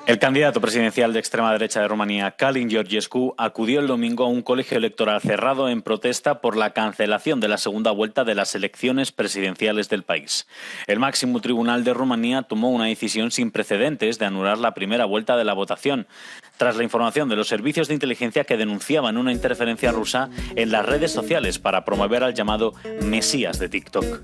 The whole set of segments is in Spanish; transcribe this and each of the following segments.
El candidato presidencial de extrema derecha de Rumanía, Călin Georgescu, acudió el domingo a un colegio electoral cerrado en protesta por la cancelación de la segunda vuelta de las elecciones presidenciales del país. El máximo tribunal de Rumanía tomó una decisión sin precedentes de anular la primera vuelta de la votación, tras la información de los servicios de inteligencia que denunciaban una interferencia rusa en las redes sociales para promover al llamado Mesías de TikTok.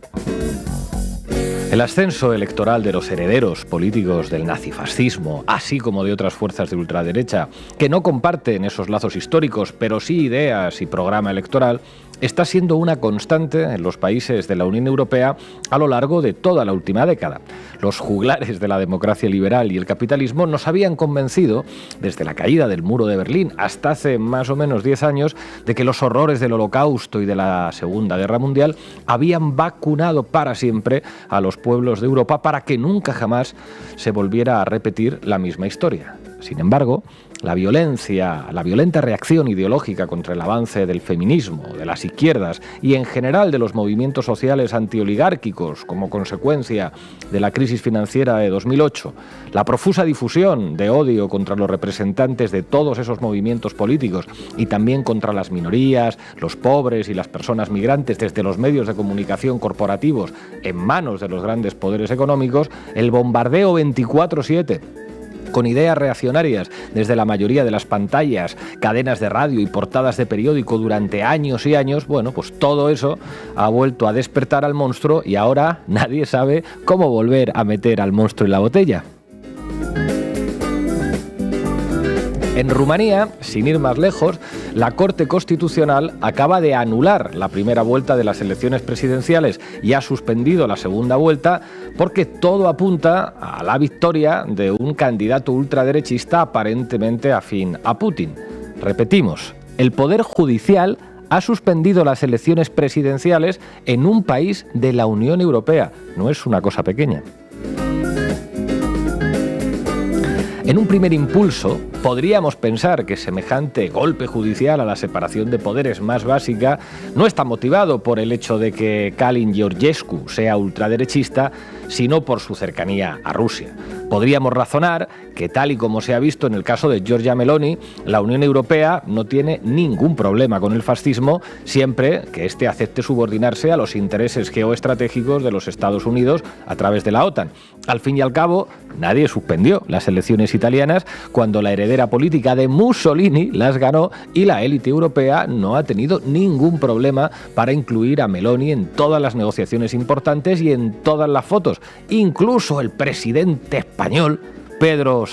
El ascenso electoral de los herederos políticos del nazifascismo, así como de otras fuerzas de ultraderecha, que no comparten esos lazos históricos, pero sí ideas y programa electoral, está siendo una constante en los países de la Unión Europea a lo largo de toda la última década. Los juglares de la democracia liberal y el capitalismo nos habían convencido, desde la caída del muro de Berlín hasta hace más o menos 10 años, de que los horrores del Holocausto y de la Segunda Guerra Mundial habían vacunado para siempre a los pueblos de Europa para que nunca jamás se volviera a repetir la misma historia. Sin embargo, la violenta reacción ideológica contra el avance del feminismo, de las izquierdas y en general de los movimientos sociales antioligárquicos como consecuencia de la crisis financiera de 2008, la profusa difusión de odio contra los representantes de todos esos movimientos políticos y también contra las minorías, los pobres y las personas migrantes desde los medios de comunicación corporativos en manos de los grandes poderes económicos, el bombardeo 24/7 con ideas reaccionarias desde la mayoría de las pantallas, cadenas de radio y portadas de periódico durante años y años, bueno, pues todo eso ha vuelto a despertar al monstruo y ahora nadie sabe cómo volver a meter al monstruo en la botella. En Rumanía, sin ir más lejos, la Corte Constitucional acaba de anular la primera vuelta de las elecciones presidenciales y ha suspendido la segunda vuelta porque todo apunta a la victoria de un candidato ultraderechista aparentemente afín a Putin. Repetimos, el Poder Judicial ha suspendido las elecciones presidenciales en un país de la Unión Europea. No es una cosa pequeña. En un primer impulso, podríamos pensar que semejante golpe judicial a la separación de poderes más básica no está motivado por el hecho de que Călin Georgescu sea ultraderechista, sino por su cercanía a Rusia. Podríamos razonar que, tal y como se ha visto en el caso de Giorgia Meloni, la Unión Europea no tiene ningún problema con el fascismo siempre que éste acepte subordinarse a los intereses geoestratégicos de los Estados Unidos a través de la OTAN. Al fin y al cabo, nadie suspendió las elecciones italianas cuando la heredera política de Mussolini las ganó y la élite europea no ha tenido ningún problema para incluir a Meloni en todas las negociaciones importantes y en todas las fotos. Incluso el presidente español, Pedro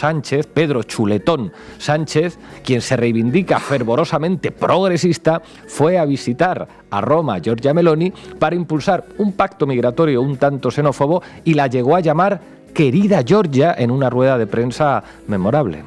Chuletón Sánchez, quien se reivindica fervorosamente progresista, fue a visitar a Roma a Giorgia Meloni para impulsar un pacto migratorio un tanto xenófobo y la llegó a llamar querida Giorgia en una rueda de prensa memorable.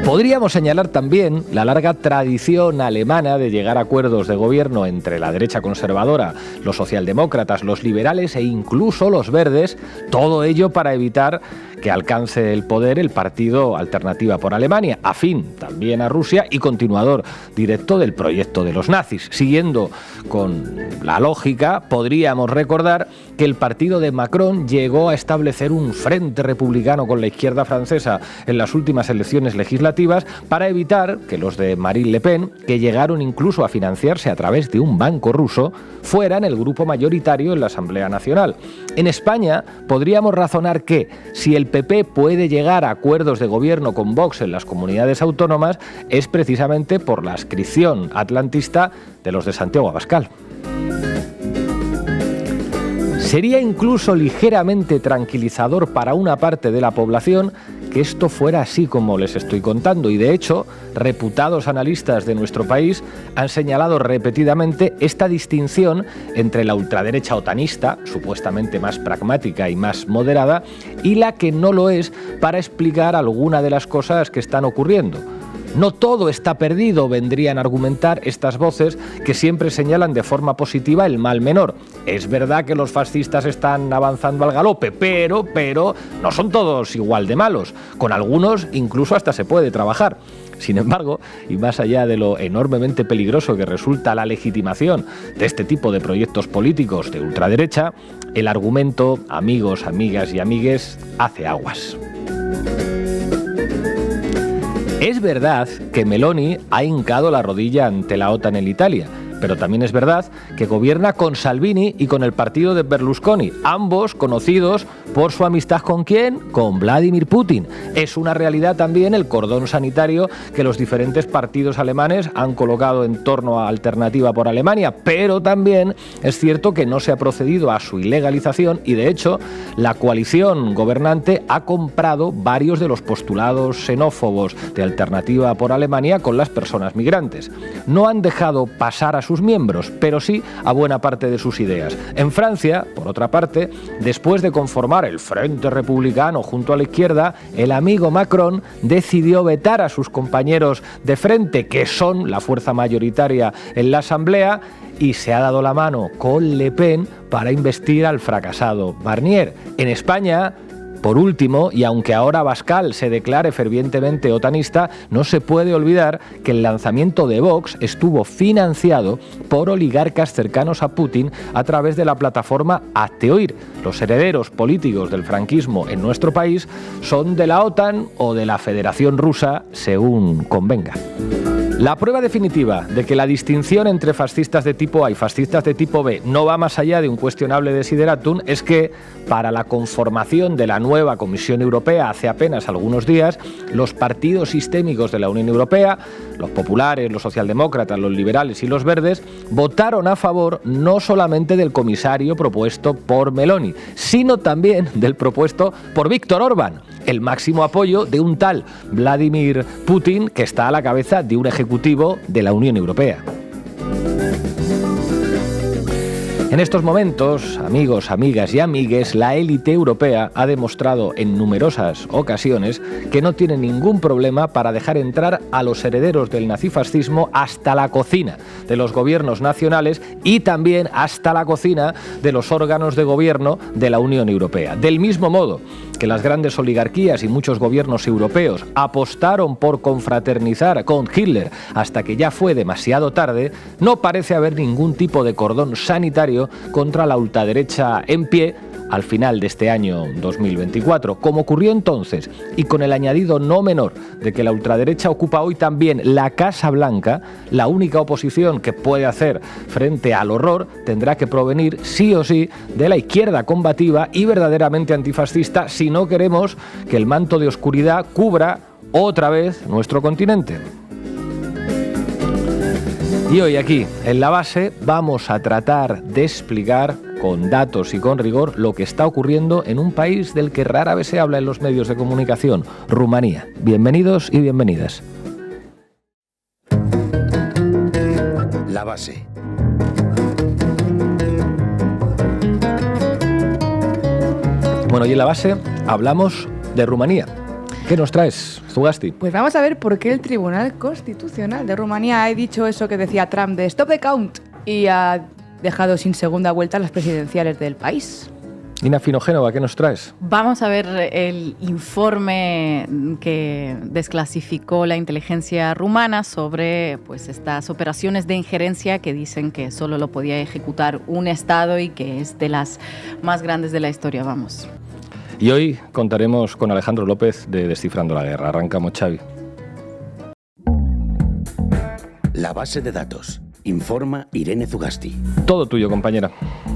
Podríamos señalar también la larga tradición alemana de llegar a acuerdos de gobierno entre la derecha conservadora, los socialdemócratas, los liberales e incluso los verdes, todo ello para evitar que alcance el poder el partido Alternativa por Alemania, afín también a Rusia y continuador directo del proyecto de los nazis. Siguiendo con la lógica, podríamos recordar que el partido de Macron llegó a establecer un frente republicano con la izquierda francesa en las últimas elecciones legislativas para evitar que los de Marine Le Pen, que llegaron incluso a financiarse a través de un banco ruso, fueran el grupo mayoritario en la Asamblea Nacional. En España podríamos razonar que, si el PP puede llegar a acuerdos de gobierno con Vox en las comunidades autónomas, es precisamente por la adscripción atlantista de los de Santiago Abascal. Sería incluso ligeramente tranquilizador para una parte de la población que esto fuera así como les estoy contando, y de hecho, reputados analistas de nuestro país han señalado repetidamente esta distinción entre la ultraderecha otanista, supuestamente más pragmática y más moderada, y la que no lo es para explicar alguna de las cosas que están ocurriendo. No todo está perdido, vendrían a argumentar estas voces que siempre señalan de forma positiva el mal menor. Es verdad que los fascistas están avanzando al galope, pero no son todos igual de malos. Con algunos incluso hasta se puede trabajar. Sin embargo, y más allá de lo enormemente peligroso que resulta la legitimación de este tipo de proyectos políticos de ultraderecha, el argumento, amigos, amigas y amigues, hace aguas. Es verdad que Meloni ha hincado la rodilla ante la OTAN en Italia, pero también es verdad que gobierna con Salvini y con el partido de Berlusconi, ambos conocidos por su amistad ¿con quién? Con Vladimir Putin. Es una realidad también el cordón sanitario que los diferentes partidos alemanes han colocado en torno a Alternativa por Alemania, pero también es cierto que no se ha procedido a su ilegalización y, de hecho, la coalición gobernante ha comprado varios de los postulados xenófobos de Alternativa por Alemania con las personas migrantes. No han dejado pasar a sus miembros, pero sí a buena parte de sus ideas. En Francia, por otra parte, después de conformar el Frente Republicano junto a la izquierda, el amigo Macron decidió vetar a sus compañeros de frente, que son la fuerza mayoritaria en la Asamblea, y se ha dado la mano con Le Pen para investir al fracasado Barnier. En España, por último, y aunque ahora Abascal se declare fervientemente otanista, no se puede olvidar que el lanzamiento de Vox estuvo financiado por oligarcas cercanos a Putin a través de la plataforma Hazte Oír. Los herederos políticos del franquismo en nuestro país son de la OTAN o de la Federación Rusa, según convenga. La prueba definitiva de que la distinción entre fascistas de tipo A y fascistas de tipo B no va más allá de un cuestionable desideratum es que, para la conformación de la nueva Comisión Europea hace apenas algunos días, los partidos sistémicos de la Unión Europea, los populares, los socialdemócratas, los liberales y los verdes, votaron a favor no solamente del comisario propuesto por Meloni, sino también del propuesto por Viktor Orbán, el máximo apoyo de un tal Vladimir Putin que está a la cabeza de un ejecutivo de la Unión Europea. En estos momentos, amigos, amigas y amigues, la élite europea ha demostrado en numerosas ocasiones que no tiene ningún problema para dejar entrar a los herederos del nazifascismo hasta la cocina de los gobiernos nacionales y también hasta la cocina de los órganos de gobierno de la Unión Europea. Del mismo modo que las grandes oligarquías y muchos gobiernos europeos apostaron por confraternizar con Hitler hasta que ya fue demasiado tarde, no parece haber ningún tipo de cordón sanitario contra la ultraderecha en pie al final de este año 2024, como ocurrió entonces, y con el añadido no menor de que la ultraderecha ocupa hoy también la Casa Blanca. La única oposición que puede hacer frente al horror tendrá que provenir sí o sí de la izquierda combativa y verdaderamente antifascista si no queremos que el manto de oscuridad cubra otra vez nuestro continente. Y hoy aquí, en La Base, vamos a tratar de explicar con datos y con rigor lo que está ocurriendo en un país del que rara vez se habla en los medios de comunicación, Rumanía. Bienvenidos y bienvenidas. La Base. Bueno, y en La Base hablamos de Rumanía. ¿Qué nos traes, Zugasti? Pues vamos a ver por qué el Tribunal Constitucional de Rumanía ha dicho eso que decía Trump de stop the count y ha dejado sin segunda vuelta las presidenciales del país. Ina Finogénova, ¿qué nos traes? Vamos a ver el informe que desclasificó la inteligencia rumana sobre estas operaciones de injerencia que dicen que solo lo podía ejecutar un Estado y que es de las más grandes de la historia. Vamos. Y hoy contaremos con Alejandro López de Descifrando la Guerra. Arrancamos, Xavi. La Base de Datos. Informa Irene Zugasti. Todo tuyo, compañera.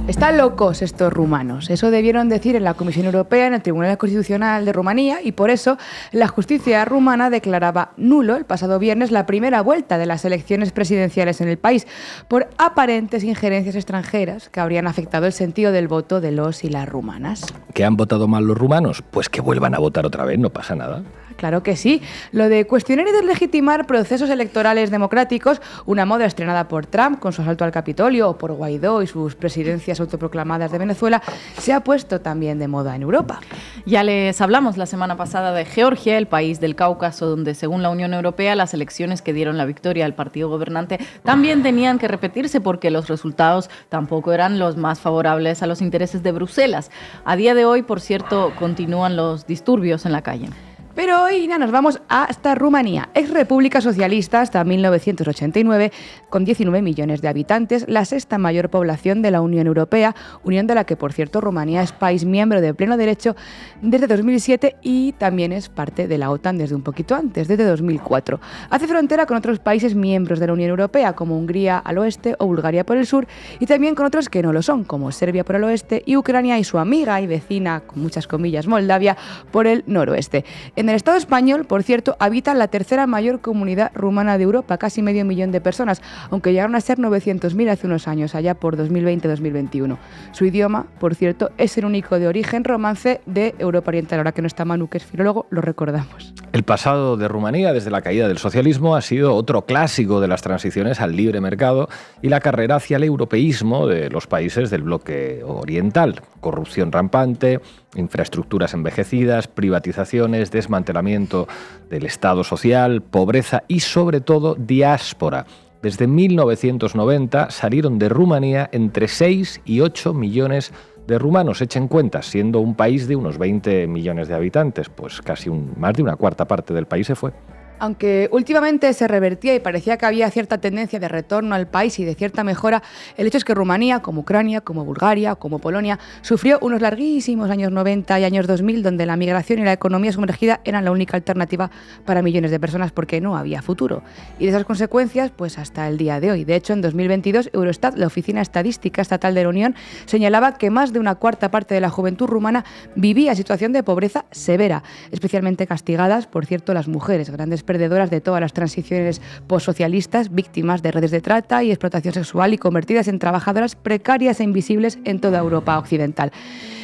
Están locos estos rumanos. Eso debieron decir en la Comisión Europea, en el Tribunal Constitucional de Rumanía, y por eso la justicia rumana declaraba nulo el pasado viernes la primera vuelta de las elecciones presidenciales en el país por aparentes injerencias extranjeras que habrían afectado el sentido del voto de los y las rumanas. ¿Que han votado mal los rumanos? Pues que vuelvan a votar otra vez, no pasa nada. Claro que sí. Lo de cuestionar y deslegitimar procesos electorales democráticos, una moda estrenada por Trump con su asalto al Capitolio o por Guaidó y sus presidencias autoproclamadas de Venezuela, se ha puesto también de moda en Europa. Ya les hablamos la semana pasada de Georgia, el país del Cáucaso, donde según la Unión Europea las elecciones que dieron la victoria al partido gobernante también tenían que repetirse porque los resultados tampoco eran los más favorables a los intereses de Bruselas. A día de hoy, por cierto, continúan los disturbios en la calle. Pero hoy nos vamos hasta Rumanía, ex república socialista hasta 1989, con 19 millones de habitantes, la sexta mayor población de la Unión Europea, unión de la que, por cierto, Rumanía es país miembro de pleno derecho desde 2007 y también es parte de la OTAN desde un poquito antes, desde 2004. Hace frontera con otros países miembros de la Unión Europea, como Hungría al oeste o Bulgaria por el sur, y también con otros que no lo son, como Serbia por el oeste y Ucrania y su amiga y vecina, con muchas comillas, Moldavia, por el noroeste. En el Estado español, por cierto, habita la tercera mayor comunidad rumana de Europa, casi 500.000 de personas, aunque llegaron a ser 900.000 hace unos años, allá por 2020-2021. Su idioma, por cierto, es el único de origen romance de Europa Oriental. Ahora que no está Manu, que es filólogo, lo recordamos. El pasado de Rumanía, desde la caída del socialismo, ha sido otro clásico de las transiciones al libre mercado y la carrera hacia el europeísmo de los países del bloque oriental. Corrupción rampante, infraestructuras envejecidas, privatizaciones, desmantelamiento del Estado social, pobreza y, sobre todo, diáspora. Desde 1990 salieron de Rumanía entre 6 y 8 millones de rumanos, echen cuentas, siendo un país de unos 20 millones de habitantes, pues casi más de una cuarta parte del país se fue. Aunque últimamente se revertía y parecía que había cierta tendencia de retorno al país y de cierta mejora, el hecho es que Rumanía, como Ucrania, como Bulgaria, como Polonia, sufrió unos larguísimos años 90 y años 2000 donde la migración y la economía sumergida eran la única alternativa para millones de personas porque no había futuro. Y de esas consecuencias, pues hasta el día de hoy. De hecho, en 2022, Eurostat, la Oficina Estadística Estatal de la Unión, señalaba que más de una cuarta parte de la juventud rumana vivía situación de pobreza severa, especialmente castigadas, por cierto, las mujeres, grandes perdedoras de todas las transiciones postsocialistas, víctimas de redes de trata y explotación sexual y convertidas en trabajadoras precarias e invisibles en toda Europa occidental.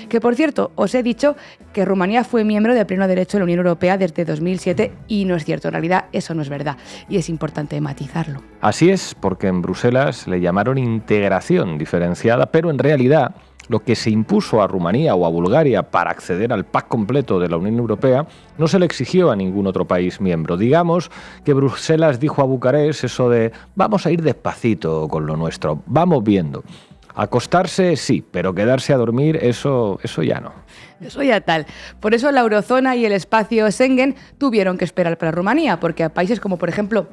Que, por cierto, os he dicho que Rumanía fue miembro de pleno derecho de la Unión Europea desde 2007 y no es cierto, en realidad eso no es verdad y es importante matizarlo. Así es, porque en Bruselas le llamaron integración diferenciada, pero en realidad lo que se impuso a Rumanía o a Bulgaria para acceder al pack completo de la Unión Europea no se le exigió a ningún otro país miembro. Digamos que Bruselas dijo a Bucarest eso de vamos a ir despacito con lo nuestro, vamos viendo. Acostarse sí, pero quedarse a dormir, eso ya no. Eso ya tal. Por eso la eurozona y el espacio Schengen tuvieron que esperar para Rumanía, porque a países como, por ejemplo,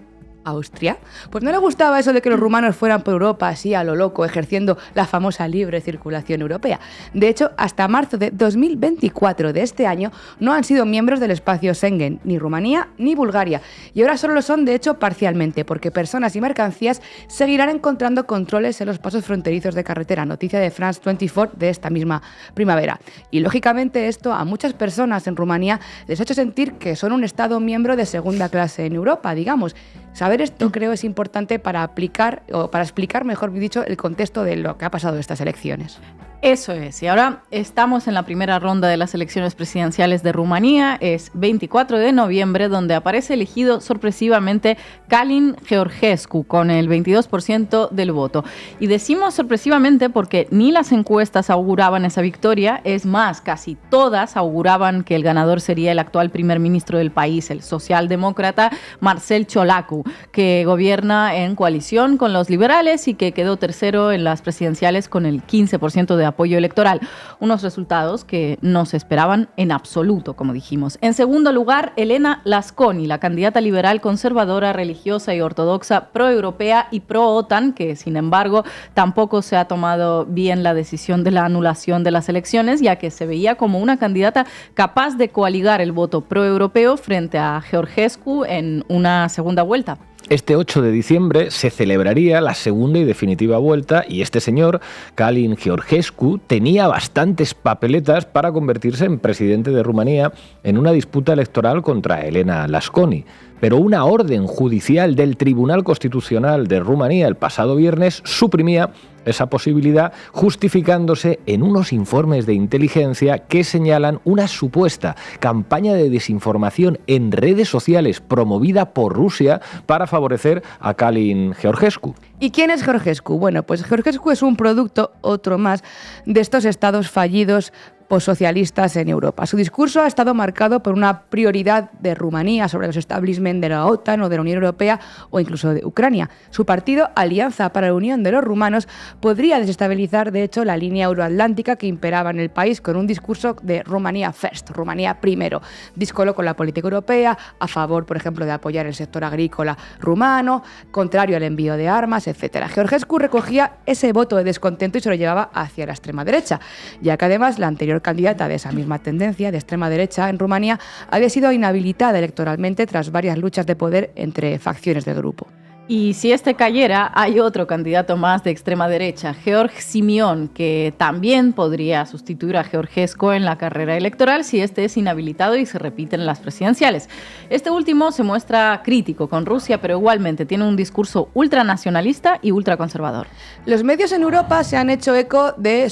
Austria, pues no le gustaba eso de que los rumanos fueran por Europa así a lo loco, ejerciendo la famosa libre circulación europea. De hecho, hasta marzo de 2024 de este año no han sido miembros del espacio Schengen, ni Rumanía ni Bulgaria. Y ahora solo lo son, de hecho, parcialmente, porque personas y mercancías seguirán encontrando controles en los pasos fronterizos de carretera. Noticia de France 24 de esta misma primavera. Y lógicamente esto a muchas personas en Rumanía les ha hecho sentir que son un Estado miembro de segunda clase en Europa, digamos. Saber esto creo es importante para explicar, mejor dicho, el contexto de lo que ha pasado en estas elecciones. Eso es, y ahora estamos en la primera ronda de las elecciones presidenciales de Rumanía, es 24 de noviembre, donde aparece elegido sorpresivamente Călin Georgescu con el 22% del voto. Y decimos sorpresivamente porque ni las encuestas auguraban esa victoria, es más, casi todas auguraban que el ganador sería el actual primer ministro del país, el socialdemócrata Marcel Ciolacu, que gobierna en coalición con los liberales y que quedó tercero en las presidenciales con el 15% de apoyo electoral. Unos resultados que no se esperaban en absoluto, como dijimos. En segundo lugar, Elena Lasconi, la candidata liberal conservadora, religiosa y ortodoxa, pro-europea y pro-OTAN, que sin embargo tampoco se ha tomado bien la decisión de la anulación de las elecciones, ya que se veía como una candidata capaz de coaligar el voto pro-europeo frente a Georgescu en una segunda vuelta. Este 8 de diciembre se celebraría la segunda y definitiva vuelta y este señor, Călin Georgescu, tenía bastantes papeletas para convertirse en presidente de Rumanía en una disputa electoral contra Elena Lasconi. pero una orden judicial del Tribunal Constitucional de Rumanía el pasado viernes suprimía esa posibilidad, justificándose en unos informes de inteligencia que señalan una supuesta campaña de desinformación en redes sociales promovida por Rusia para favorecer a Călin Georgescu. ¿Y quién es Georgescu? Bueno, pues Georgescu es un producto, otro más, de estos estados fallidos postsocialistas en Europa. Su discurso ha estado marcado por una prioridad de Rumanía sobre los establishment de la OTAN o de la Unión Europea o incluso de Ucrania. Su partido, Alianza para la Unión de los Rumanos, podría desestabilizar, de hecho, la línea euroatlántica que imperaba en el país con un discurso de Rumanía first, Rumanía primero, díscolo con la política europea, a favor, por ejemplo, de apoyar el sector agrícola rumano, contrario al envío de armas, etc. Georgescu recogía ese voto de descontento y se lo llevaba hacia la extrema derecha, ya que además la anterior candidata de esa misma tendencia de extrema derecha en Rumanía había sido inhabilitada electoralmente tras varias luchas de poder entre facciones del grupo. Y si este cayera, hay otro candidato más de extrema derecha, Georg Simion, que también podría sustituir a Georgescu en la carrera electoral si este es inhabilitado y se repiten las presidenciales. Este último se muestra crítico con Rusia, pero igualmente tiene un discurso ultranacionalista y ultraconservador. Los medios en Europa se han hecho eco de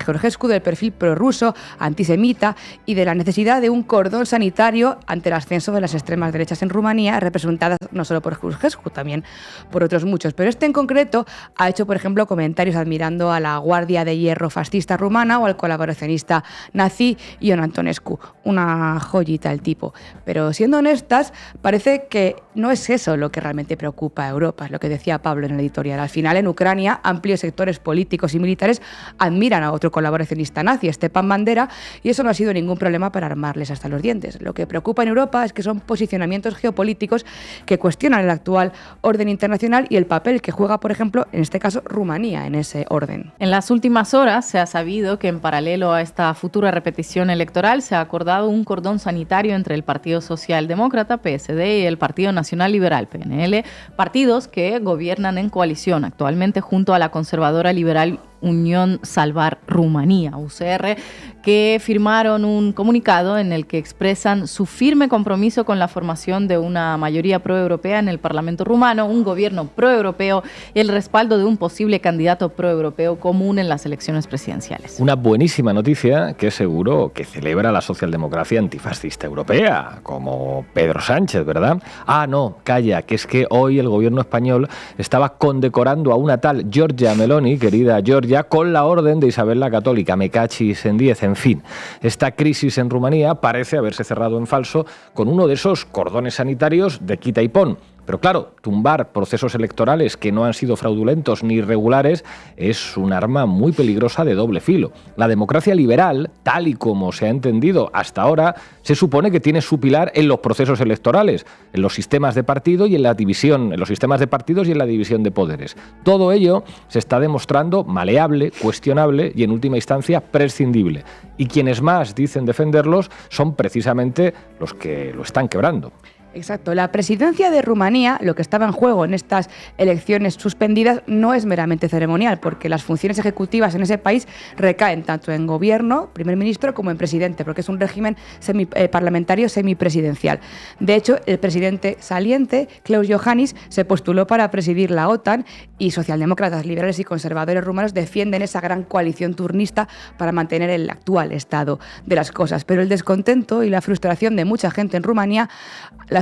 Georgescu, del perfil prorruso, antisemita y de la necesidad de un cordón sanitario ante el ascenso de las extremas derechas en Rumanía, representadas no solo por Georgescu, también por otros muchos, pero este en concreto ha hecho, por ejemplo, comentarios admirando a la Guardia de Hierro fascista rumana o al colaboracionista nazi Ion Antonescu, una joyita el tipo. Pero siendo honestas, parece que no es eso lo que realmente preocupa a Europa, es lo que decía Pablo en el editorial. Al final, en Ucrania, amplios sectores políticos y militares admiran a otro colaboracionista nazi, Stepan Bandera, y eso no ha sido ningún problema para armarles hasta los dientes. Lo que preocupa en Europa es que son posicionamientos geopolíticos que cuestionan el actual orden internacional y el papel que juega, por ejemplo, en este caso, Rumanía en ese orden. En las últimas horas se ha sabido que en paralelo a esta futura repetición electoral se ha acordado un cordón sanitario entre el Partido Socialdemócrata, PSD, y el Partido Nacional Liberal, PNL, partidos que gobiernan en coalición actualmente junto a la conservadora liberal Unión Salvar Rumanía, USR, que firmaron un comunicado en el que expresan su firme compromiso con la formación de una mayoría proeuropea en el Parlamento rumano, un gobierno proeuropeo y el respaldo de un posible candidato proeuropeo común en las elecciones presidenciales. Una buenísima noticia que seguro que celebra la socialdemocracia antifascista europea, como Pedro Sánchez, ¿verdad? Ah, no, calla, que es que hoy el gobierno español estaba condecorando a una tal Giorgia Meloni, querida Giorgia, con la orden de Isabel la Católica, me cachis en 10, en fin. Esta crisis en Rumanía parece haberse cerrado en falso con uno de esos cordones sanitarios de quita y pon. Pero claro, tumbar procesos electorales que no han sido fraudulentos ni irregulares es un arma muy peligrosa de doble filo. La democracia liberal, tal y como se ha entendido hasta ahora, se supone que tiene su pilar en los procesos electorales, en los sistemas de partido y en la división, en los sistemas de partidos y en la división de poderes. Todo ello se está demostrando maleable, cuestionable y en última instancia prescindible. Y quienes más dicen defenderlos son precisamente los que lo están quebrando. Exacto. La presidencia de Rumanía, lo que estaba en juego en estas elecciones suspendidas, no es meramente ceremonial, porque las funciones ejecutivas en ese país recaen tanto en gobierno, primer ministro, como en presidente, porque es un régimen parlamentario semipresidencial. De hecho, el presidente saliente, Klaus Iohannis, se postuló para presidir la OTAN y socialdemócratas, liberales y conservadores rumanos defienden esa gran coalición turnista para mantener el actual estado de las cosas. Pero el descontento y la frustración de mucha gente en Rumanía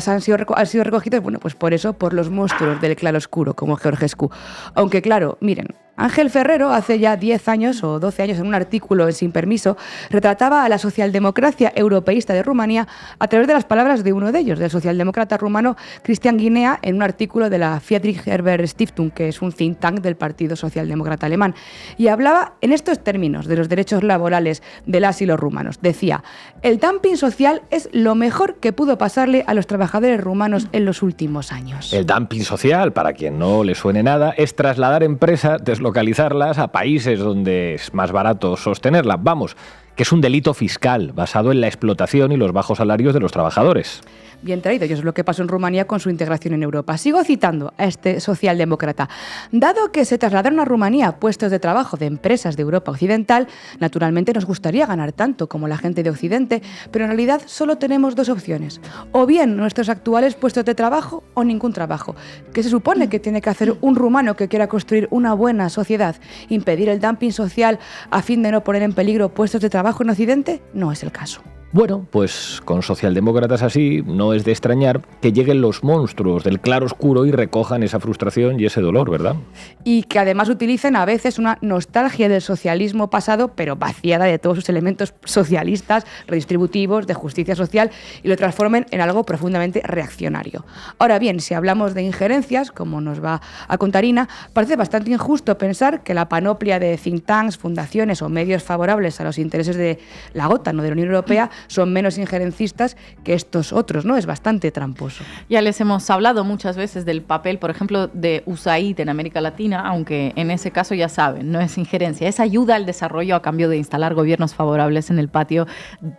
han sido recogidas, bueno, pues por eso, por los monstruos del claroscuro, como Georgescu. Aunque claro, miren, Ángel Ferrero, hace ya 10 años o 12 años, en un artículo en Sin Permiso, retrataba a la socialdemocracia europeísta de Rumanía a través de las palabras de uno de ellos, del socialdemócrata rumano Cristian Guinea, en un artículo de la Friedrich Ebert Stiftung, que es un think tank del Partido Socialdemócrata Alemán. Y hablaba en estos términos de los derechos laborales de las y los rumanos. Decía, el dumping social es lo mejor que pudo pasarle a los trabajadores rumanos en los últimos años. El dumping social, para quien no le suene nada, es trasladar empresas, deslocalizarlas a países donde es más barato sostenerlas. Vamos, que es un delito fiscal basado en la explotación y los bajos salarios de los trabajadores. bien traído. Y eso es lo que pasó en Rumanía con su integración en Europa. Sigo citando a este socialdemócrata. Dado que se trasladaron a Rumanía puestos de trabajo de empresas de Europa Occidental, naturalmente nos gustaría ganar tanto como la gente de Occidente, pero en realidad solo tenemos dos opciones. O bien nuestros actuales puestos de trabajo o ningún trabajo. ¿Qué se supone que tiene que hacer un rumano que quiera construir una buena sociedad? ¿Impedir el dumping social a fin de no poner en peligro puestos de trabajo en Occidente? No es el caso. Bueno, pues con socialdemócratas así no es de extrañar que lleguen los monstruos del claroscuro y recojan esa frustración y ese dolor, ¿verdad? Y que además utilicen a veces una nostalgia del socialismo pasado, pero vaciada de todos sus elementos socialistas, redistributivos, de justicia social, y lo transformen en algo profundamente reaccionario. Ahora bien, si hablamos de injerencias, como nos va a contar Ina, parece bastante injusto pensar que la panoplia de think tanks, fundaciones o medios favorables a los intereses de la OTAN o de la Unión Europea son menos injerencistas que estos otros, ¿no? Es bastante tramposo. Ya les hemos hablado muchas veces del papel, por ejemplo, de USAID en América Latina, aunque en ese caso ya saben, no es injerencia, es ayuda al desarrollo a cambio de instalar gobiernos favorables en el patio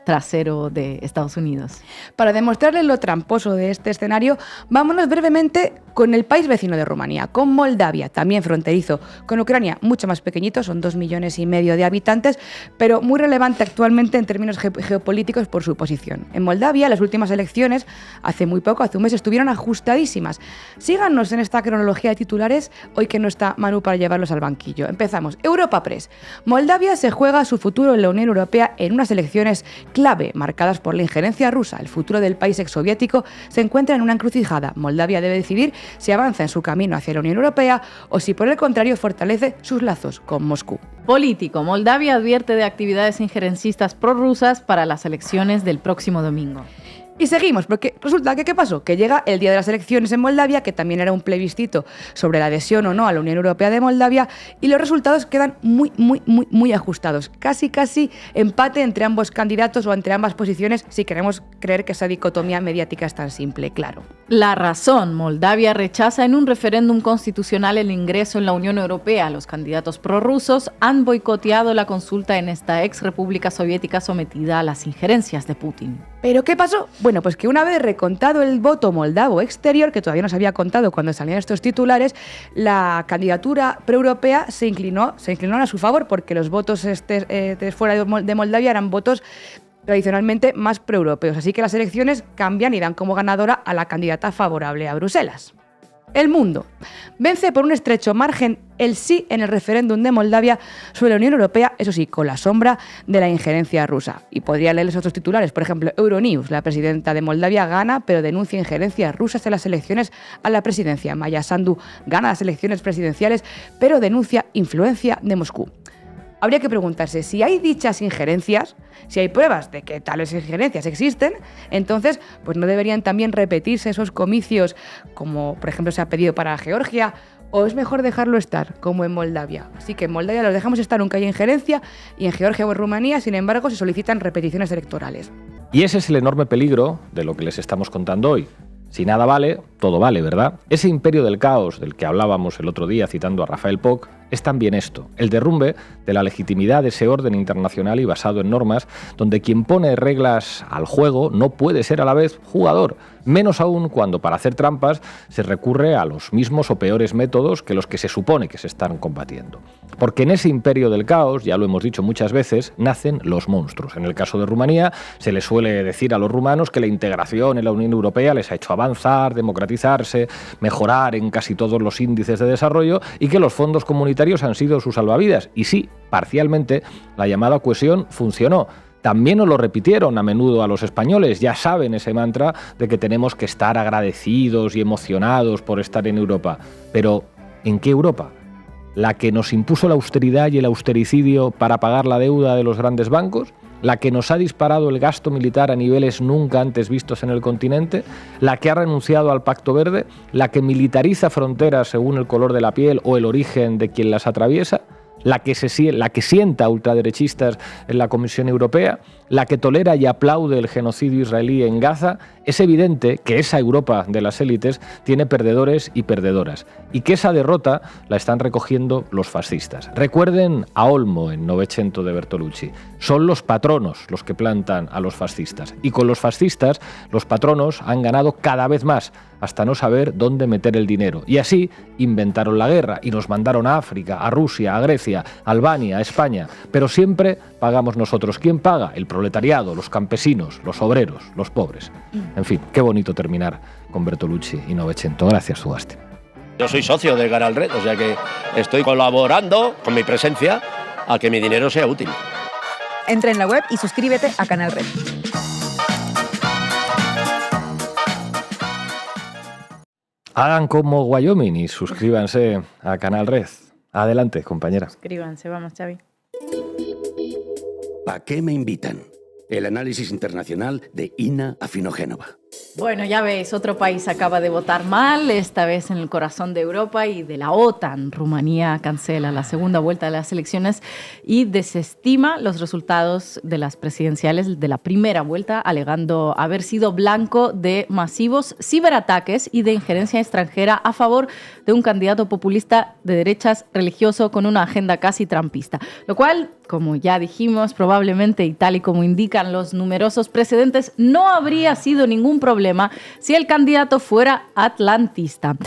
trasero de Estados Unidos. Para demostrarles lo tramposo de este escenario, vámonos brevemente con el país vecino de Rumanía, con Moldavia, también fronterizo con Ucrania, mucho más pequeñito, son 2,5 millones de habitantes, pero muy relevante actualmente en términos geopolíticos por su posición. En Moldavia, las últimas elecciones, hace muy poco, hace un mes, estuvieron ajustadísimas. Síganos en esta cronología de titulares, hoy que no está Manu para llevarlos al banquillo. Empezamos. Europa Press. Moldavia se juega su futuro en la Unión Europea en unas elecciones clave, marcadas por la injerencia rusa. El futuro del país exsoviético se encuentra en una encrucijada. Moldavia debe decidir si avanza en su camino hacia la Unión Europea o si, por el contrario, fortalece sus lazos con Moscú. Político. Moldavia advierte de actividades injerencistas prorrusas para las elecciones del próximo domingo. Y seguimos, porque resulta que ¿qué pasó? Que llega el día de las elecciones en Moldavia, que también era un plebiscito sobre la adhesión o no a la Unión Europea de Moldavia, y los resultados quedan muy ajustados. Casi empate entre ambos candidatos o entre ambas posiciones, si queremos creer que esa dicotomía mediática es tan simple, claro. La razón. Moldavia rechaza en un referéndum constitucional el ingreso en la Unión Europea. Los candidatos prorrusos han boicoteado la consulta en esta ex república soviética sometida a las injerencias de Putin. ¿Pero qué pasó? Bueno, pues que una vez recontado el voto moldavo exterior, que todavía no se había contado cuando salían estos titulares, la candidatura preeuropea se inclinó a su favor, porque los votos fuera de Moldavia eran votos tradicionalmente más proeuropeos. Así que las elecciones cambian y dan como ganadora a la candidata favorable a Bruselas. El Mundo. Vence por un estrecho margen el sí en el referéndum de Moldavia sobre la Unión Europea, eso sí, con la sombra de la injerencia rusa. Y podría leerles otros titulares, por ejemplo, Euronews, la presidenta de Moldavia gana, pero denuncia injerencias rusas en las elecciones a la presidencia. Maya Sandu gana las elecciones presidenciales, pero denuncia influencia de Moscú. Habría que preguntarse si hay dichas injerencias, si hay pruebas de que tales injerencias existen, entonces pues no deberían también repetirse esos comicios como por ejemplo se ha pedido para Georgia, o es mejor dejarlo estar como en Moldavia. Así que en Moldavia los dejamos estar aunque haya injerencia, y en Georgia o en Rumanía, sin embargo, se solicitan repeticiones electorales. Y ese es el enorme peligro de lo que les estamos contando hoy. Si nada vale, todo vale, ¿verdad? Ese imperio del caos del que hablábamos el otro día citando a Rafael Poch es también esto, el derrumbe de la legitimidad de ese orden internacional y basado en normas donde quien pone reglas al juego no puede ser a la vez jugador, menos aún cuando para hacer trampas se recurre a los mismos o peores métodos que los que se supone que se están combatiendo. Porque en ese imperio del caos, ya lo hemos dicho muchas veces, nacen los monstruos. En el caso de Rumanía, se les suele decir a los rumanos que la integración en la Unión Europea les ha hecho avanzar, democratizarse, mejorar en casi todos los índices de desarrollo y que los fondos comunitarios han sido sus salvavidas. Y sí, parcialmente, la llamada cohesión funcionó. También nos lo repitieron a menudo a los españoles, ya saben ese mantra de que tenemos que estar agradecidos y emocionados por estar en Europa. Pero, ¿en qué Europa? ¿La que nos impuso la austeridad y el austericidio para pagar la deuda de los grandes bancos? ¿La que nos ha disparado el gasto militar a niveles nunca antes vistos en el continente? ¿La que ha renunciado al Pacto Verde? ¿La que militariza fronteras según el color de la piel o el origen de quien las atraviesa? ¿La que sienta ultraderechistas en la Comisión Europea? la que tolera y aplaude el genocidio israelí en Gaza, es evidente que esa Europa de las élites tiene perdedores y perdedoras, y que esa derrota la están recogiendo los fascistas. Recuerden a Olmo en Novecento de Bertolucci. Son los patronos los que plantan a los fascistas, y con los fascistas los patronos han ganado cada vez más, hasta no saber dónde meter el dinero. Y así inventaron la guerra y nos mandaron a África, a Rusia, a Grecia, a Albania, a España. Pero siempre pagamos nosotros. ¿Quién paga? El proletariado, los campesinos, los obreros, los pobres. En fin, qué bonito terminar con Bertolucci y Novecento. Gracias, Ugasti. Yo soy socio de Canal Red, o sea que estoy colaborando con mi presencia a que mi dinero sea útil. Entra en la web y suscríbete a Canal Red. Hagan como Wyoming y suscríbanse a Canal Red. Adelante, compañera. Suscríbanse, vamos, Xavi. ¿A qué me invitan? El análisis internacional de Ina Afinogénova. Bueno, ya veis, otro país acaba de votar mal, esta vez en el corazón de Europa y de la OTAN. Rumanía cancela la segunda vuelta de las elecciones y desestima los resultados de las presidenciales de la primera vuelta, alegando haber sido blanco de masivos ciberataques y de injerencia extranjera a favor de un candidato populista de derechas religioso con una agenda casi trumpista. Lo cual, como ya dijimos, probablemente, y tal y como indican los numerosos precedentes, no habría sido ningún problema si el candidato fuera atlantista.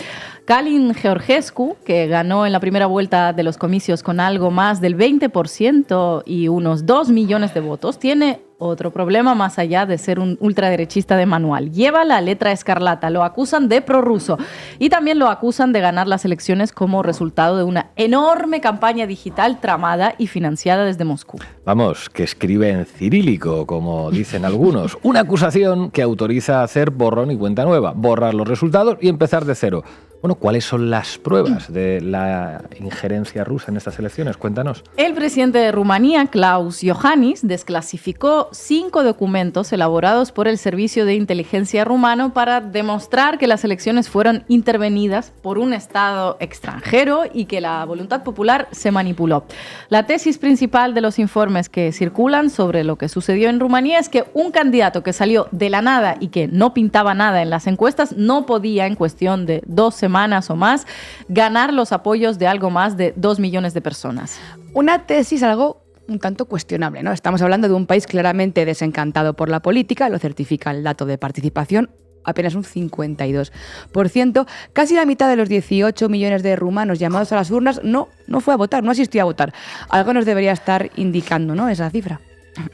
Calin Georgescu, que ganó en la primera vuelta de los comicios con algo más del 20% y unos 2 millones de votos, tiene otro problema más allá de ser un ultraderechista de manual. Lleva la letra escarlata, lo acusan de prorruso y también lo acusan de ganar las elecciones como resultado de una enorme campaña digital tramada y financiada desde Moscú. Vamos, que escribe en cirílico, como dicen algunos. Una acusación que autoriza a hacer borrón y cuenta nueva, borrar los resultados y empezar de cero. Bueno, ¿cuáles son las pruebas de la injerencia rusa en estas elecciones? Cuéntanos. El presidente de Rumanía, Klaus Iohannis, desclasificó 5 documentos elaborados por el Servicio de Inteligencia rumano para demostrar que las elecciones fueron intervenidas por un Estado extranjero y que la voluntad popular se manipuló. La tesis principal de los informes que circulan sobre lo que sucedió en Rumanía es que un candidato que salió de la nada y que no pintaba nada en las encuestas no podía, en cuestión de 2 semanas o más, ganar los apoyos de algo más de 2 millones de personas. Una tesis algo un tanto cuestionable, ¿no? Estamos hablando de un país claramente desencantado por la política, lo certifica el dato de participación, apenas un 52%. Casi la mitad de los 18 millones de rumanos llamados a las urnas no fue a votar, no asistió a votar. Algo nos debería estar indicando, ¿no?, esa cifra.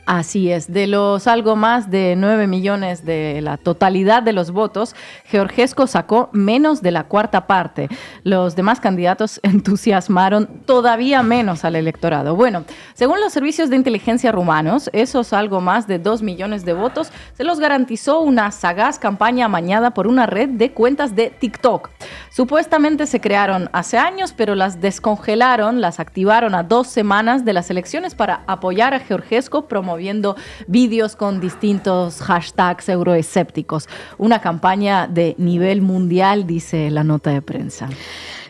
Así es, de los algo más de 9 millones de la totalidad de los votos, Georgescu sacó menos de la cuarta parte. Los demás candidatos entusiasmaron todavía menos al electorado. Bueno, según los servicios de inteligencia rumanos, esos algo más de 2 millones de votos se los garantizó una sagaz campaña amañada por una red de cuentas de TikTok. Supuestamente se crearon hace años, pero las descongelaron, las activaron a 2 semanas de las elecciones para apoyar a Georgescu, promoviendo vídeos con distintos hashtags euroescépticos. Una campaña de nivel mundial, dice la nota de prensa.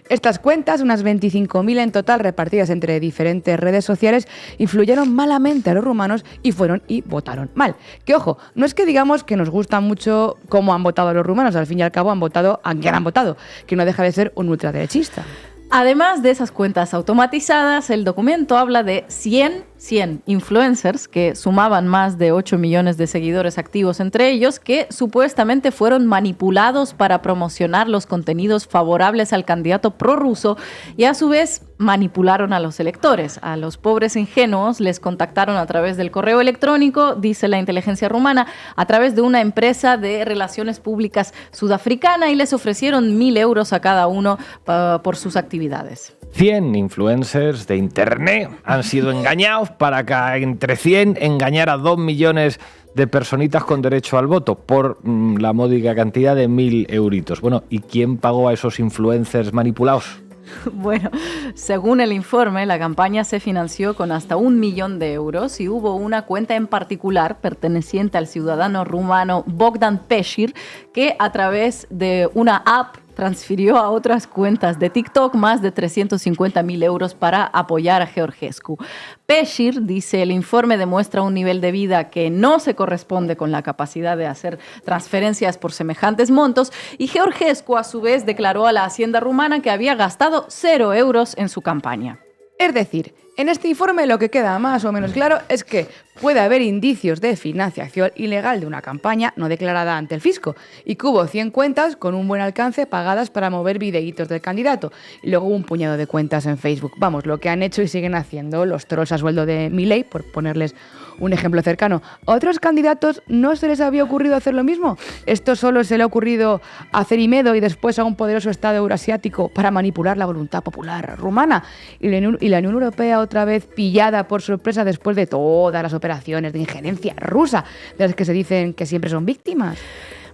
Estas cuentas, unas 25.000 en total repartidas entre diferentes redes sociales, influyeron malamente a los rumanos y fueron y votaron mal. Que ojo, no es que digamos que nos gusta mucho cómo han votado los rumanos, al fin y al cabo han votado a quien han votado, que no deja de ser un ultraderechista. Además de esas cuentas automatizadas, el documento habla de 100 influencers que sumaban más de 8 millones de seguidores activos entre ellos, que supuestamente fueron manipulados para promocionar los contenidos favorables al candidato prorruso y a su vez manipularon a los electores. A los pobres ingenuos les contactaron a través del correo electrónico, dice la inteligencia rumana, a través de una empresa de relaciones públicas sudafricana y les ofrecieron 1.000 euros a cada uno por sus actividades. 100 influencers de Internet han sido engañados para que entre 100 engañar a 2 millones de personitas con derecho al voto por la módica cantidad de 1.000 euritos. Bueno, ¿y quién pagó a esos influencers manipulados? Bueno, según el informe, la campaña se financió con hasta 1 millón de euros y hubo una cuenta en particular perteneciente al ciudadano rumano Bogdan Pesir que a través de una app transfirió a otras cuentas de TikTok más de 350.000 euros para apoyar a Georgescu. Peschir dice, el informe demuestra un nivel de vida que no se corresponde con la capacidad de hacer transferencias por semejantes montos, y Georgescu a su vez declaró a la Hacienda rumana que había gastado 0 euros en su campaña. Es decir, en este informe lo que queda más o menos claro es que puede haber indicios de financiación ilegal de una campaña no declarada ante el fisco y que hubo 100 cuentas con un buen alcance pagadas para mover videitos del candidato y luego un puñado de cuentas en Facebook. Vamos, lo que han hecho y siguen haciendo los trolls a sueldo de Milei, por ponerles un ejemplo cercano. ¿A otros candidatos no se les había ocurrido hacer lo mismo? ¿Esto solo se le ha ocurrido a Cerimedo y después a un poderoso Estado euroasiático para manipular la voluntad popular rumana? Y la Unión Europea otra vez pillada por sorpresa después de todas las operaciones de injerencia rusa, de las que se dicen que siempre son víctimas.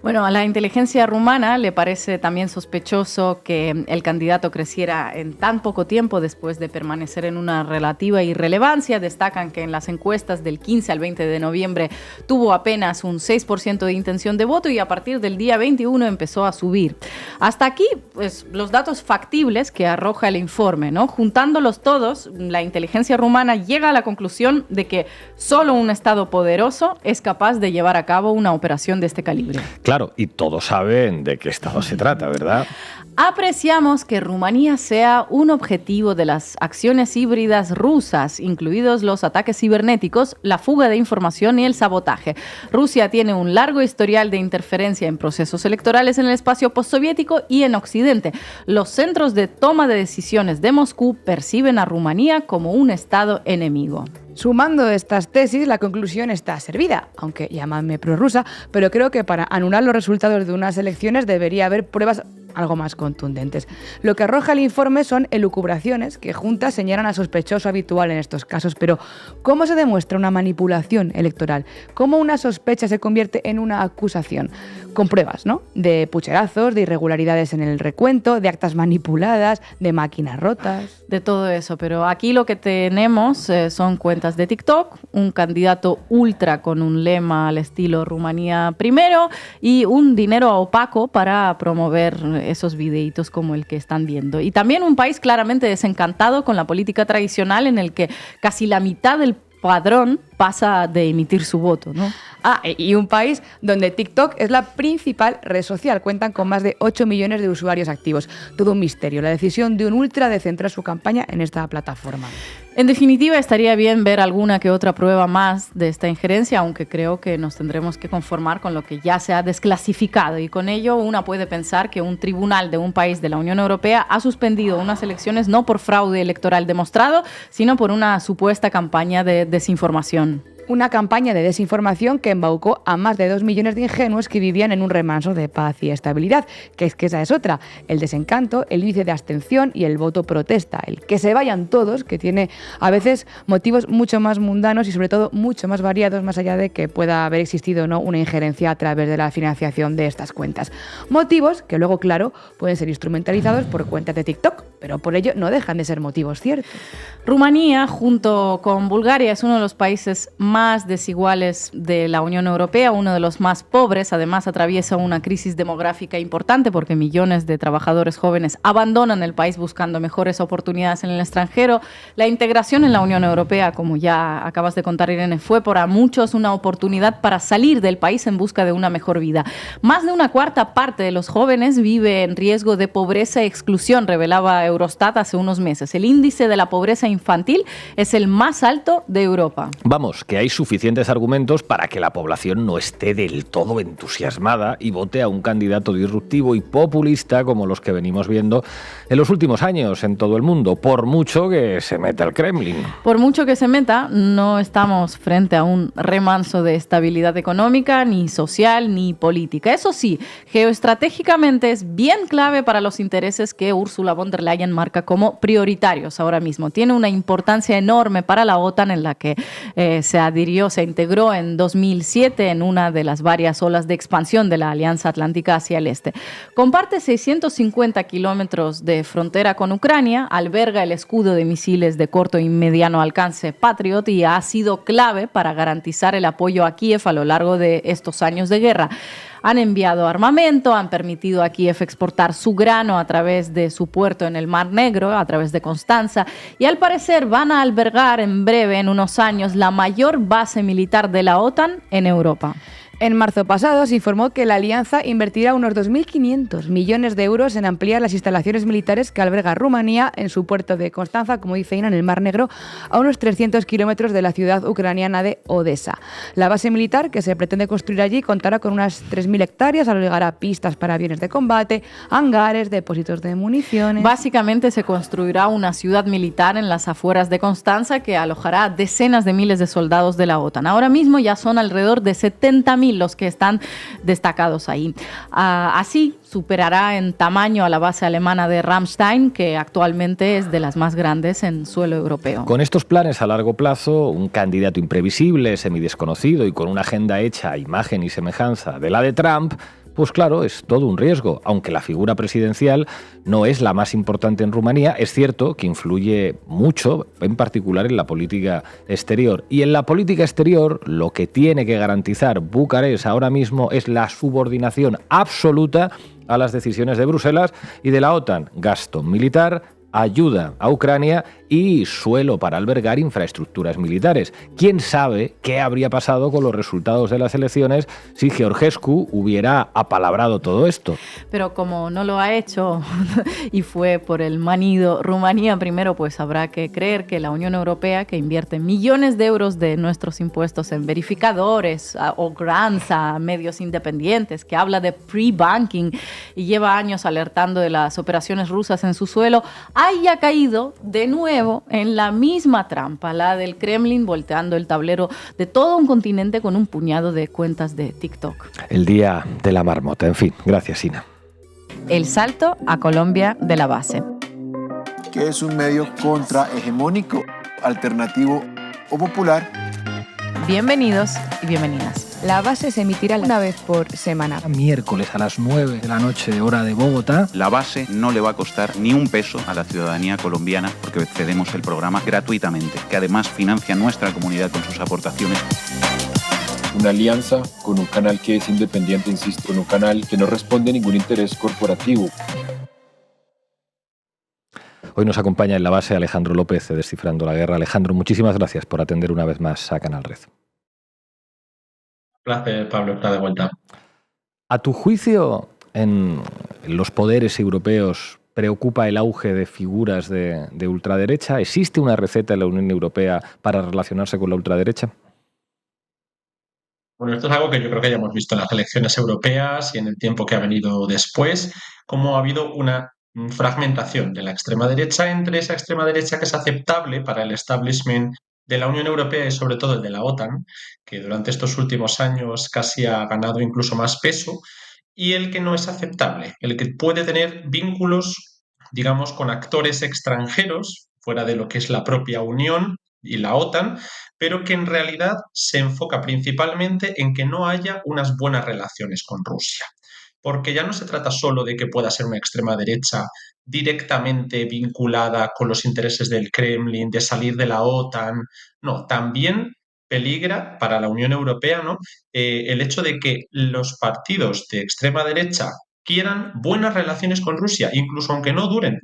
Bueno, a la inteligencia rumana le parece también sospechoso que el candidato creciera en tan poco tiempo después de permanecer en una relativa irrelevancia. Destacan que en las encuestas del 15 al 20 de noviembre tuvo apenas un 6% de intención de voto y a partir del día 21 empezó a subir. Hasta aquí, pues, los datos factibles que arroja el informe, ¿no? Juntándolos todos, la inteligencia rumana llega a la conclusión de que solo un Estado poderoso es capaz de llevar a cabo una operación de este calibre. Claro, y todos saben de qué Estado se trata, ¿verdad? Apreciamos que Rumanía sea un objetivo de las acciones híbridas rusas, incluidos los ataques cibernéticos, la fuga de información y el sabotaje. Rusia tiene un largo historial de interferencia en procesos electorales en el espacio postsoviético y en Occidente. Los centros de toma de decisiones de Moscú perciben a Rumanía como un Estado enemigo. Sumando estas tesis, la conclusión está servida, aunque llamadme prorrusa, pero creo que para anular los resultados de unas elecciones debería haber pruebas algo más contundentes. Lo que arroja el informe son elucubraciones que juntas señalan a sospechoso habitual en estos casos, pero ¿cómo se demuestra una manipulación electoral? ¿Cómo una sospecha se convierte en una acusación? Con pruebas, ¿no? De pucherazos, de irregularidades en el recuento, de actas manipuladas, de máquinas rotas. De todo eso, pero aquí lo que tenemos son cuentas de TikTok, un candidato ultra con un lema al estilo Rumanía primero y un dinero opaco para promover esos videitos como el que están viendo. Y también un país claramente desencantado con la política tradicional en el que casi la mitad del padrón pasa de emitir su voto, ¿no? Y un país donde TikTok es la principal red social. Cuentan con más de 8 millones de usuarios activos. Todo un misterio. La decisión de un ultra de centrar su campaña en esta plataforma. En definitiva, estaría bien ver alguna que otra prueba más de esta injerencia, aunque creo que nos tendremos que conformar con lo que ya se ha desclasificado. Y con ello, una puede pensar que un tribunal de un país de la Unión Europea ha suspendido unas elecciones no por fraude electoral demostrado, sino por una supuesta campaña de desinformación. Una campaña de desinformación que embaucó a más de 2 millones de ingenuos que vivían en un remanso de paz y estabilidad, que esa es otra, el desencanto, el índice de abstención y el voto protesta, el que se vayan todos, que tiene a veces motivos mucho más mundanos y sobre todo mucho más variados, más allá de que pueda haber existido o no una injerencia a través de la financiación de estas cuentas. Motivos que luego, claro, pueden ser instrumentalizados por cuentas de TikTok, pero por ello no dejan de ser motivos ciertos. Rumanía, junto con Bulgaria, es uno de los países más desiguales de la Unión Europea, uno de los más pobres. Además, atraviesa una crisis demográfica importante porque millones de trabajadores jóvenes abandonan el país buscando mejores oportunidades en el extranjero. La integración en la Unión Europea, como ya acabas de contar, Irene, fue para muchos una oportunidad para salir del país en busca de una mejor vida. Más de una cuarta parte de los jóvenes vive en riesgo de pobreza y exclusión, revelaba Eurostat hace unos meses. El índice de la pobreza infantil es el más alto de Europa. Vamos, que hay suficientes argumentos para que la población no esté del todo entusiasmada y vote a un candidato disruptivo y populista como los que venimos viendo en los últimos años en todo el mundo, por mucho que se meta el Kremlin. Por mucho que se meta, no estamos frente a un remanso de estabilidad económica, ni social, ni política. Eso sí, geoestratégicamente es bien clave para los intereses que Ursula von der Leyen marca como prioritarios ahora mismo. Tiene una importancia enorme para la OTAN, en la que se integró en 2007 en una de las varias olas de expansión de la Alianza Atlántica hacia el este. Comparte 650 kilómetros de frontera con Ucrania, alberga el escudo de misiles de corto y mediano alcance Patriot y ha sido clave para garantizar el apoyo a Kiev a lo largo de estos años de guerra. Han enviado armamento, han permitido a Kiev exportar su grano a través de su puerto en el Mar Negro, a través de Constanza, y al parecer van a albergar en breve, en unos años, la mayor base militar de la OTAN en Europa. En marzo pasado se informó que la alianza invertirá unos 2.500 millones de euros en ampliar las instalaciones militares que alberga Rumanía en su puerto de Constanza, como dice Ina, en el Mar Negro, a unos 300 kilómetros de la ciudad ucraniana de Odesa. La base militar que se pretende construir allí contará con unas 3.000 hectáreas, albergará pistas para aviones de combate, hangares, depósitos de municiones. Básicamente se construirá una ciudad militar en las afueras de Constanza que alojará decenas de miles de soldados de la OTAN. Ahora mismo ya son alrededor de 70.000 los que están destacados ahí. Así superará en tamaño a la base alemana de Ramstein, que actualmente es de las más grandes en suelo europeo. Con estos planes a largo plazo, un candidato imprevisible, semidesconocido y con una agenda hecha a imagen y semejanza de la de Trump, pues claro, es todo un riesgo. Aunque la figura presidencial no es la más importante en Rumanía, es cierto que influye mucho, en particular en la política exterior. Y en la política exterior, lo que tiene que garantizar Bucarest ahora mismo es la subordinación absoluta a las decisiones de Bruselas y de la OTAN. Gasto militar, ayuda a Ucrania y suelo para albergar infraestructuras militares. ¿Quién sabe qué habría pasado con los resultados de las elecciones si Georgescu hubiera apalabrado todo esto? Pero como no lo ha hecho y fue por el manido Rumanía primero, pues habrá que creer que la Unión Europea, que invierte millones de euros de nuestros impuestos en verificadores o grants a medios independientes, que habla de pre-banking y lleva años alertando de las operaciones rusas en su suelo, haya caído de nuevo en la misma trampa, la del Kremlin volteando el tablero de todo un continente con un puñado de cuentas de TikTok. El día de la marmota. En fin, gracias, Ina. El salto a Colombia de la base. Que es un medio contrahegemónico, alternativo o popular. Bienvenidos y bienvenidas. La base se emitirá una vez por semana. Miércoles a las 9 de la noche, hora de Bogotá. La base no le va a costar ni un peso a la ciudadanía colombiana porque cedemos el programa gratuitamente, que además financia nuestra comunidad con sus aportaciones. Una alianza con un canal que es independiente, insisto, con un canal que no responde a ningún interés corporativo. Hoy nos acompaña en la base Alejandro López de Descifrando la Guerra. Alejandro, muchísimas gracias por atender una vez más a Canal Red. Placer, Pablo, estar de vuelta. ¿A tu juicio, en los poderes europeos preocupa el auge de figuras de ultraderecha? ¿Existe una receta en la Unión Europea para relacionarse con la ultraderecha? Bueno, esto es algo que yo creo que ya hemos visto en las elecciones europeas y en el tiempo que ha venido después, cómo ha habido una fragmentación de la extrema derecha entre esa extrema derecha que es aceptable para el establishment de la Unión Europea y sobre todo el de la OTAN, que durante estos últimos años casi ha ganado incluso más peso, y el que no es aceptable, el que puede tener vínculos, digamos, con actores extranjeros, fuera de lo que es la propia Unión y la OTAN, pero que en realidad se enfoca principalmente en que no haya unas buenas relaciones con Rusia. Porque ya no se trata solo de que pueda ser una extrema derecha directamente vinculada con los intereses del Kremlin, de salir de la OTAN. No, también peligra para la Unión Europea, ¿no? El hecho de que los partidos de extrema derecha quieran buenas relaciones con Rusia, incluso aunque no duden,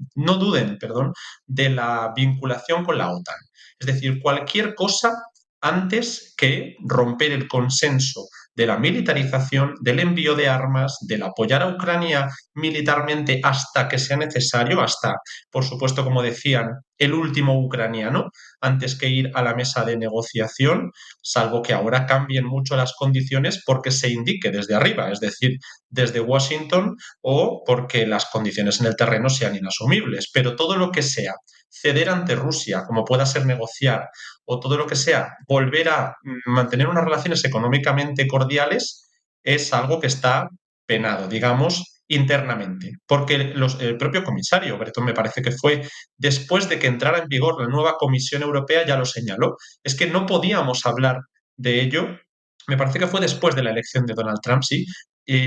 de la vinculación con la OTAN. Es decir, cualquier cosa antes que romper el consenso de la militarización, del envío de armas, del apoyar a Ucrania militarmente hasta que sea necesario, hasta, por supuesto, como decían, el último ucraniano, antes que ir a la mesa de negociación, salvo que ahora cambien mucho las condiciones porque se indique desde arriba, es decir, desde Washington, o porque las condiciones en el terreno sean inasumibles. Pero todo lo que sea ceder ante Rusia, como pueda ser negociar, o todo lo que sea volver a mantener unas relaciones económicamente cordiales, es algo que está penado, digamos, internamente. Porque el propio comisario Breton, me parece que fue después de que entrara en vigor la nueva Comisión Europea, ya lo señaló. Es que no podíamos hablar de ello. Me parece que fue después de la elección de Donald Trump, sí.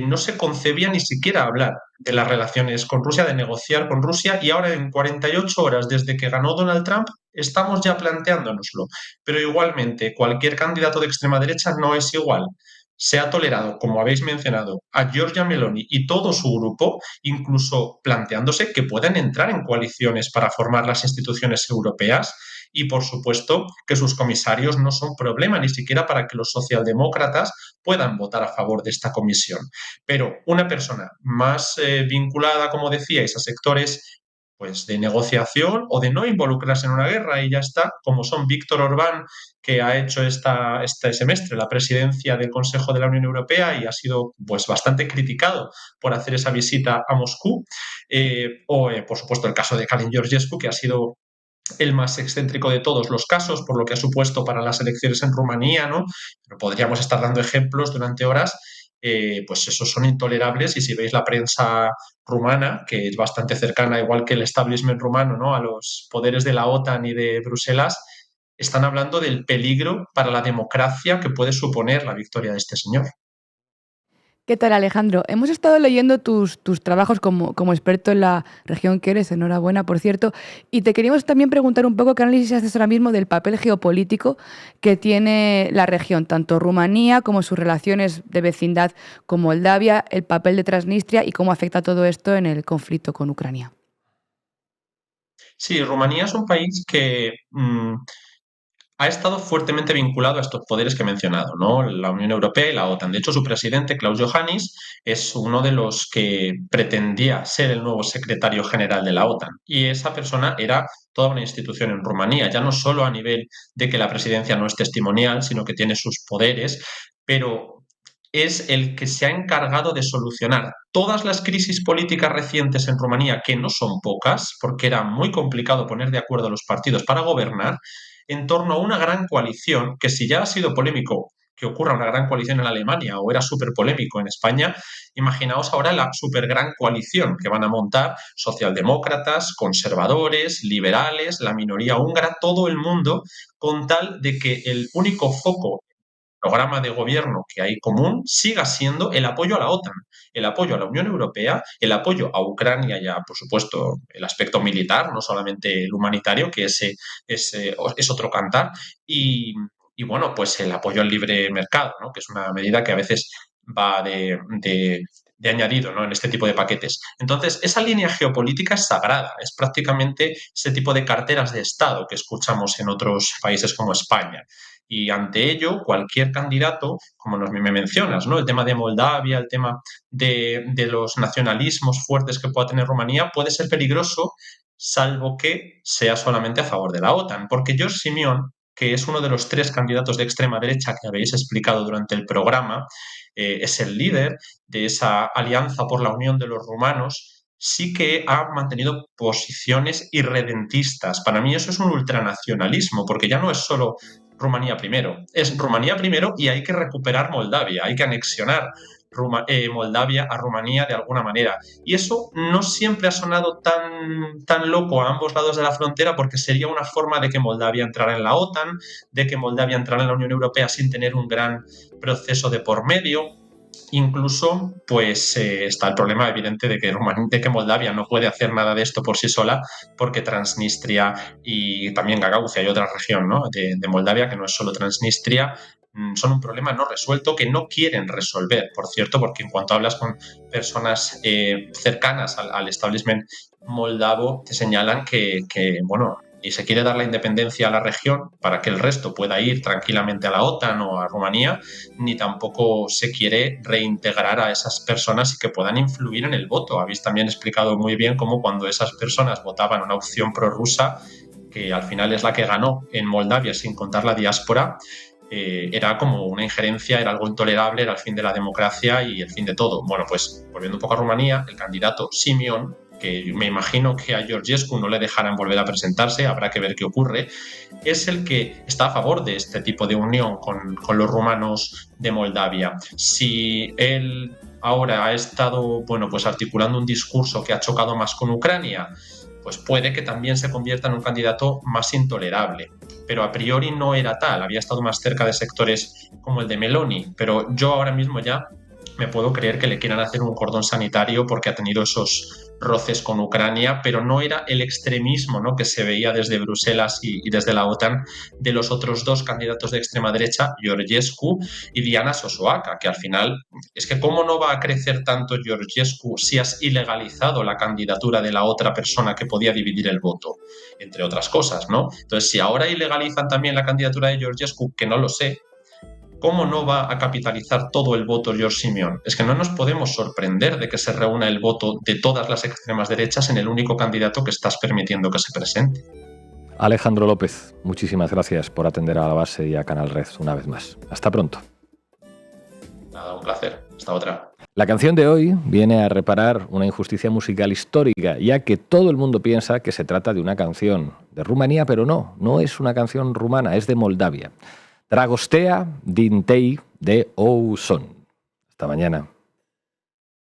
No se concebía ni siquiera hablar de las relaciones con Rusia, de negociar con Rusia, y ahora en 48 horas desde que ganó Donald Trump estamos ya planteándonoslo. Pero igualmente, cualquier candidato de extrema derecha no es igual. se ha tolerado, como habéis mencionado, a Giorgia Meloni y todo su grupo, incluso planteándose que puedan entrar en coaliciones para formar las instituciones europeas, y por supuesto que sus comisarios no son problema ni siquiera para que los socialdemócratas puedan votar a favor de esta comisión. Pero una persona más vinculada, como decíais, a sectores pues de negociación o de no involucrarse en una guerra, y ya está, como son Víctor Orbán, que ha hecho este semestre la presidencia del Consejo de la Unión Europea y ha sido pues bastante criticado por hacer esa visita a Moscú, por supuesto el caso de Calin Georgescu, que ha sido el más excéntrico de todos los casos, por lo que ha supuesto para las elecciones en Rumanía, ¿no? Pero podríamos estar dando ejemplos durante horas. Pues esos son intolerables, y si veis la prensa rumana, que es bastante cercana, igual que el establishment rumano, ¿no?, a los poderes de la OTAN y de Bruselas, están hablando del peligro para la democracia que puede suponer la victoria de este señor. ¿Qué tal, Alejandro? Hemos estado leyendo tus trabajos como experto en la región que eres, enhorabuena, por cierto, y te queríamos también preguntar un poco qué análisis haces ahora mismo del papel geopolítico que tiene la región, tanto Rumanía como sus relaciones de vecindad con Moldavia, el papel de Transnistria y cómo afecta todo esto en el conflicto con Ucrania. Sí, Rumanía es un país que ha estado fuertemente vinculado a estos poderes que he mencionado, ¿no?, la Unión Europea y la OTAN. De hecho, su presidente, Klaus Iohannis, es uno de los que pretendía ser el nuevo secretario general de la OTAN. Y esa persona era toda una institución en Rumanía, ya no solo a nivel de que la presidencia no es testimonial, sino que tiene sus poderes, pero es el que se ha encargado de solucionar todas las crisis políticas recientes en Rumanía, que no son pocas, porque era muy complicado poner de acuerdo a los partidos para gobernar, en torno a una gran coalición que, si ya ha sido polémico que ocurra una gran coalición en Alemania o era súper polémico en España, imaginaos ahora la súper gran coalición que van a montar socialdemócratas, conservadores, liberales, la minoría húngara, todo el mundo, con tal de que el único foco, programa de gobierno que hay común, siga siendo el apoyo a la OTAN, el apoyo a la Unión Europea, el apoyo a Ucrania y, por supuesto, el aspecto militar, no solamente el humanitario, que ese es otro cantar, y bueno, pues el apoyo al libre mercado, ¿no?, que es una medida que a veces va de añadido, ¿no?, en este tipo de paquetes. Entonces, esa línea geopolítica es sagrada, es prácticamente ese tipo de carteras de Estado que escuchamos en otros países como España. Y ante ello, cualquier candidato, como me mencionas, ¿no?, el tema de Moldavia, el tema de los nacionalismos fuertes que pueda tener Rumanía, puede ser peligroso, salvo que sea solamente a favor de la OTAN. Porque George Simeón, que es uno de los 3 candidatos de extrema derecha que habéis explicado durante el programa, es el líder de esa alianza por la unión de los rumanos, sí que ha mantenido posiciones irredentistas. Para mí eso es un ultranacionalismo, porque ya no es solo Rumanía primero, es Rumanía primero y hay que recuperar Moldavia, hay que anexionar Moldavia a Rumanía de alguna manera. Y eso no siempre ha sonado tan loco a ambos lados de la frontera, porque sería una forma de que Moldavia entrara en la OTAN, de que Moldavia entrara en la Unión Europea sin tener un gran proceso de por medio. Incluso, pues está el problema evidente de que Moldavia no puede hacer nada de esto por sí sola, porque Transnistria y también Gagauzia y otra región, ¿no?, de Moldavia, que no es solo Transnistria, son un problema no resuelto que no quieren resolver, por cierto, porque en cuanto hablas con personas cercanas al establishment moldavo, te señalan que bueno, ni se quiere dar la independencia a la región para que el resto pueda ir tranquilamente a la OTAN o a Rumanía, ni tampoco se quiere reintegrar a esas personas y que puedan influir en el voto. Habéis también explicado muy bien cómo cuando esas personas votaban una opción prorrusa, que al final es la que ganó en Moldavia sin contar la diáspora, era como una injerencia, era algo intolerable, era el fin de la democracia y el fin de todo. Bueno, pues volviendo un poco a Rumanía, el candidato Simeón, que me imagino que a Georgescu no le dejarán volver a presentarse, habrá que ver qué ocurre, es el que está a favor de este tipo de unión con los rumanos de Moldavia. Si él ahora ha estado, bueno, pues articulando un discurso que ha chocado más con Ucrania, pues puede que también se convierta en un candidato más intolerable. Pero a priori no era tal, había estado más cerca de sectores como el de Meloni, pero yo ahora mismo ya me puedo creer que le quieran hacer un cordón sanitario porque ha tenido esos roces con Ucrania, pero no era el extremismo, ¿no?, que se veía desde Bruselas y desde la OTAN de los otros dos candidatos de extrema derecha, Georgescu y Diana Sosoaka, que al final es que ¿cómo no va a crecer tanto Georgescu si has ilegalizado la candidatura de la otra persona que podía dividir el voto, entre otras cosas, ¿no? Entonces, si ahora ilegalizan también la candidatura de Georgescu, que no lo sé, ¿cómo no va a capitalizar todo el voto Giorgia Simeón? Es que no nos podemos sorprender de que se reúna el voto de todas las extremas derechas en el único candidato que estás permitiendo que se presente. Alejandro López, muchísimas gracias por atender a La Base y a Canal Red una vez más. Hasta pronto. Nada, un placer. Hasta otra. La canción de hoy viene a reparar una injusticia musical histórica, ya que todo el mundo piensa que se trata de una canción de Rumanía, pero no es una canción rumana, es de Moldavia. Dragostea din tei de Ouson. Hasta mañana.